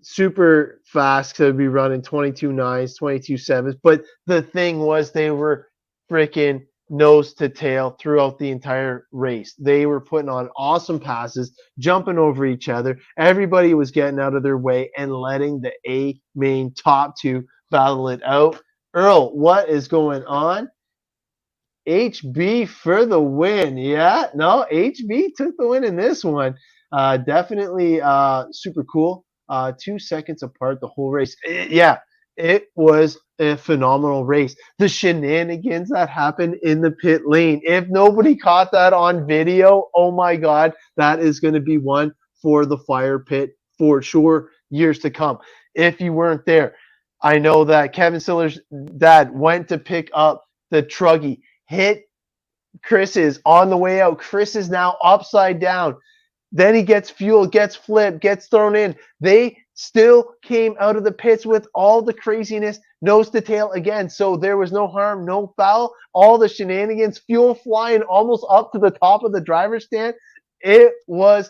super fast could be running 22.9s, 22.7s. But the thing was, they were freaking nose to tail throughout the entire race. They were putting on awesome passes, jumping over each other. Everybody was getting out of their way and letting the A main top two battle it out. Earl, what is going on? HB for the win. Yeah, no, HB took the win in this one. Definitely super cool. 2 seconds apart the whole race. Yeah, it was a phenomenal race. The shenanigans that happened in the pit lane. If nobody caught that on video, oh my God, that is going to be one for the fire pit for sure, years to come. If you weren't there, I know that Kevin Siller's dad went to pick up the Truggy, hit Chris is on the way out. Chris is now upside down. Then he gets fuel, gets flipped, gets thrown in. They still came out of the pits with all the craziness, nose to tail again. So there was no harm, no foul, all the shenanigans, fuel flying almost up to the top of the driver's stand. It was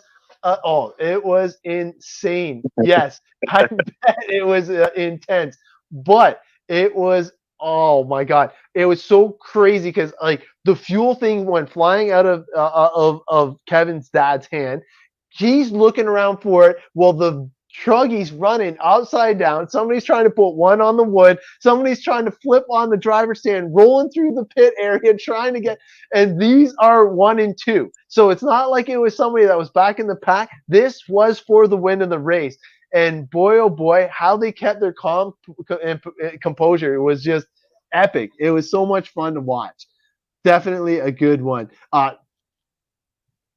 it was insane. Yes, I bet it was intense, but it was, oh my god, it was so crazy because like the fuel thing went flying out of Kevin's dad's hand. He's looking around for it. Well, the Truggy's running upside down. Somebody's trying to put one on the wood. Somebody's trying to flip on the driver's stand, rolling through the pit area, trying to get. And these are 1 and 2. So it's not like it was somebody that was back in the pack. This was for the win of the race. And boy, oh boy, how they kept their calm and composure. It was just epic. It was so much fun to watch. Definitely a good one.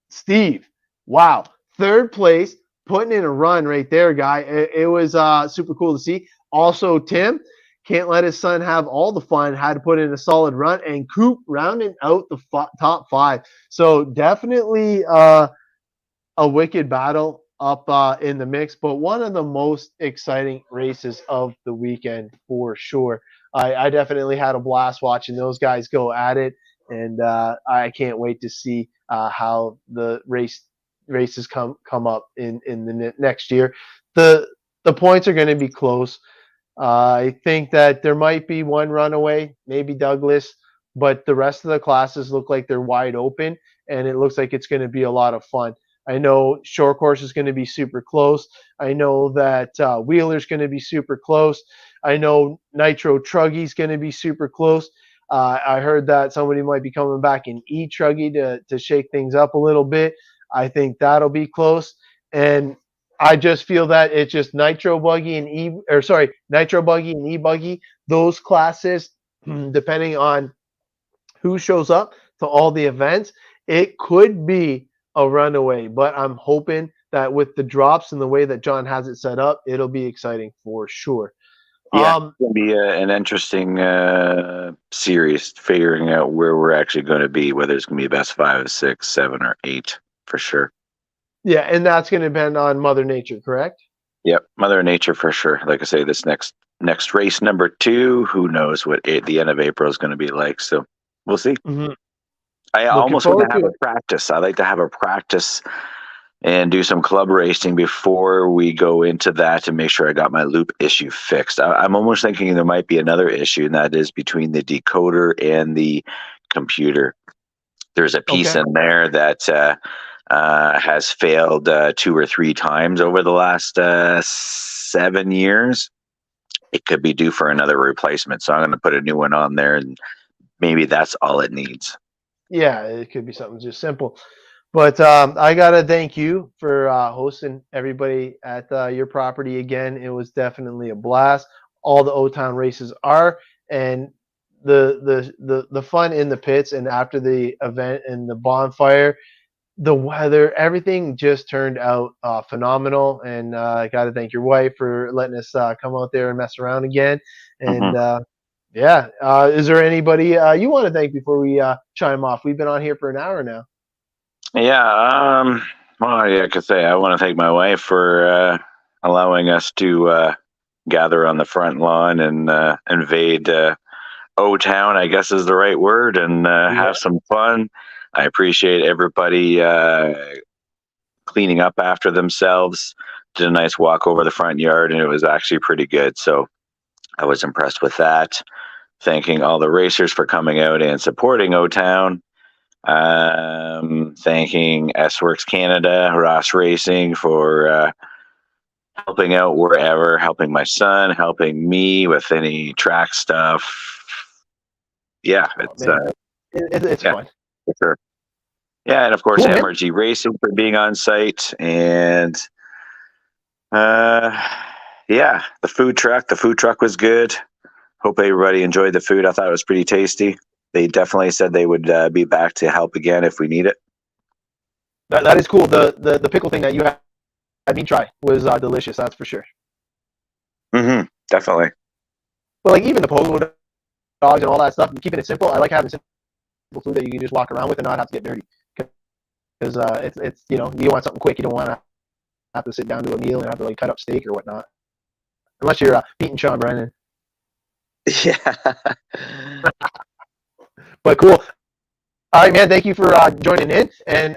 Steve, wow. 3rd place, putting in a run right there, guy. It was super cool to see. Also, Tim can't let his son have all the fun, had to put in a solid run, and Coop rounding out the top 5. So definitely a wicked battle up in the mix, but one of the most exciting races of the weekend for sure. I definitely had a blast watching those guys go at it, and I can't wait to see how the races come up in the next year. The points are going to be close. I think that there might be one runaway, maybe Douglas, but the rest of the classes look like they're wide open, and it looks like it's going to be a lot of fun. I know short course is going to be super close. I know that Wheeler's going to be super close. I know Nitro Truggy's going to be super close. I heard that somebody might be coming back in E-Truggy to shake things up a little bit. I think that'll be close. And I just feel that it's just Nitro Buggy and Nitro Buggy and E-Buggy. Those classes, depending on who shows up to all the events, it could be a runaway. But I'm hoping that with the drops and the way that John has it set up, it'll be exciting for sure. Yeah, it's going to be an interesting series, figuring out where we're actually going to be, whether it's going to be best 5, 6, 7, or 8 for sure. Yeah, and that's going to depend on Mother Nature, correct? Yep, Mother Nature for sure. Like I say, this next race number 2, who knows what the end of April is going to be like. So we'll see. Mm-hmm. I almost want to have a practice. I like to have a practice and do some club racing before we go into that to make sure I got my loop issue fixed. I'm almost thinking there might be another issue, and that is between the decoder and the computer. There's a piece in there that has failed 2 or 3 times over the last 7 years. It could be due for another replacement. So I'm going to put a new one on there, and maybe that's all it needs. Yeah, it could be something just simple. But I got to thank you for hosting everybody at your property again. It was definitely a blast. All the O-Town races are, and the fun in the pits and after the event and the bonfire, the weather, everything just turned out phenomenal. And I got to thank your wife for letting us come out there and mess around again. And is there anybody you want to thank before we chime off? We've been on here for an hour now. Yeah, I could say I want to thank my wife for allowing us to gather on the front lawn and invade O-Town, I guess is the right word, and have some fun. I appreciate everybody cleaning up after themselves. Did a nice walk over the front yard, and it was actually pretty good. So I was impressed with that. Thanking all the racers for coming out and supporting O-Town. Thanking S-Works Canada, Ross Racing for helping out wherever, helping my son, helping me with any track stuff. Yeah, it's fun. For sure. Yeah, and of course, MRG Racing for being on site. And the food truck was good. Hope everybody enjoyed the food. I thought it was pretty tasty. They definitely said they would be back to help again if we need it. That is cool. The pickle thing that you had me try was delicious. That's for sure. Definitely. But like even the pogo dogs and all that stuff, keeping it simple. I like having simple food that you can just walk around with and not have to get dirty. because it's you want something quick. You don't want to have to sit down to a meal and have to like cut up steak or whatnot, unless you're beating Sean Brennan. Yeah. But cool. All right, man. Thank you for joining in, and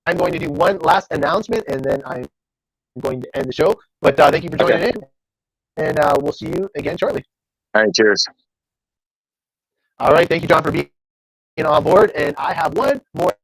I'm going to do one last announcement, and then I'm going to end the show. But thank you for joining in, and we'll see you again shortly. All right. Cheers. All right. Thank you, John, for being on board. And I have one more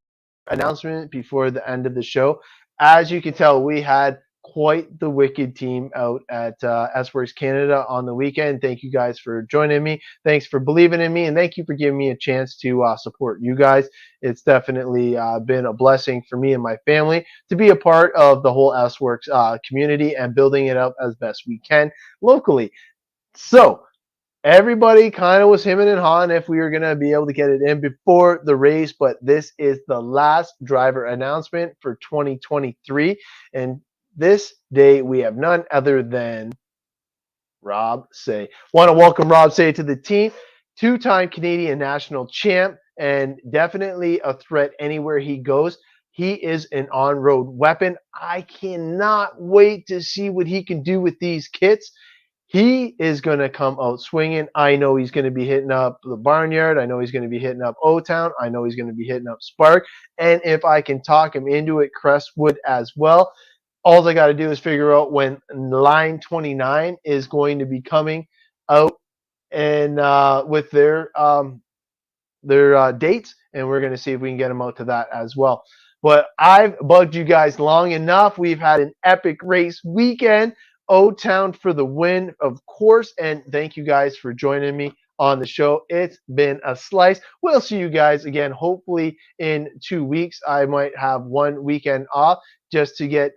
announcement before the end of the show. As you can tell, we had quite the wicked team out at S-Works Canada on the weekend. Thank you guys for joining me. Thanks for believing in me, and thank you for giving me a chance to support you guys. It's definitely been a blessing for me and my family to be a part of the whole S-Works community and building it up as best we can locally. So everybody kind of was hemming and hawing if we were going to be able to get it in before the race, but this is the last driver announcement for 2023. And this day we have none other than Rob Say. Want to welcome Rob Say to the team, two-time Canadian national champ, and definitely a threat anywhere he goes. He is an on-road weapon. I cannot wait to see what he can do with these kits. He is going to come out swinging. I know he's going to be hitting up the Barnyard. I know he's going to be hitting up O-Town. I know he's going to be hitting up Spark. And if I can talk him into it, Crestwood as well. All I got to do is figure out when line 29 is going to be coming out and with their dates, and we're going to see if we can get them out to that as well. But I've bugged you guys long enough. We've had an epic race weekend. O-Town for the win, of course, and thank you guys for joining me on the show. It's been a slice. We'll see you guys again, hopefully in 2 weeks. I might have 1 weekend off just to get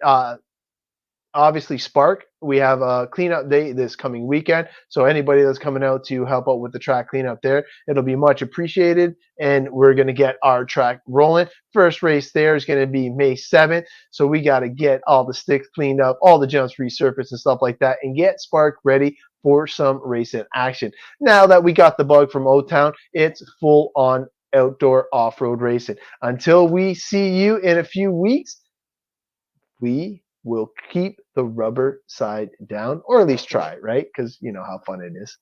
obviously Spark. We have a cleanup day this coming weekend, so anybody that's coming out to help out with the track cleanup there, it'll be much appreciated, and we're going to get our track rolling. First race there is going to be May 7th, so we got to get all the sticks cleaned up, all the jumps resurfaced and stuff like that, and get Spark ready for some racing action. Now that we got the bug from O-Town, it's full on outdoor off-road racing. Until we see you in a few weeks, we will keep the rubber side down, or at least try, right? Because you know how fun it is.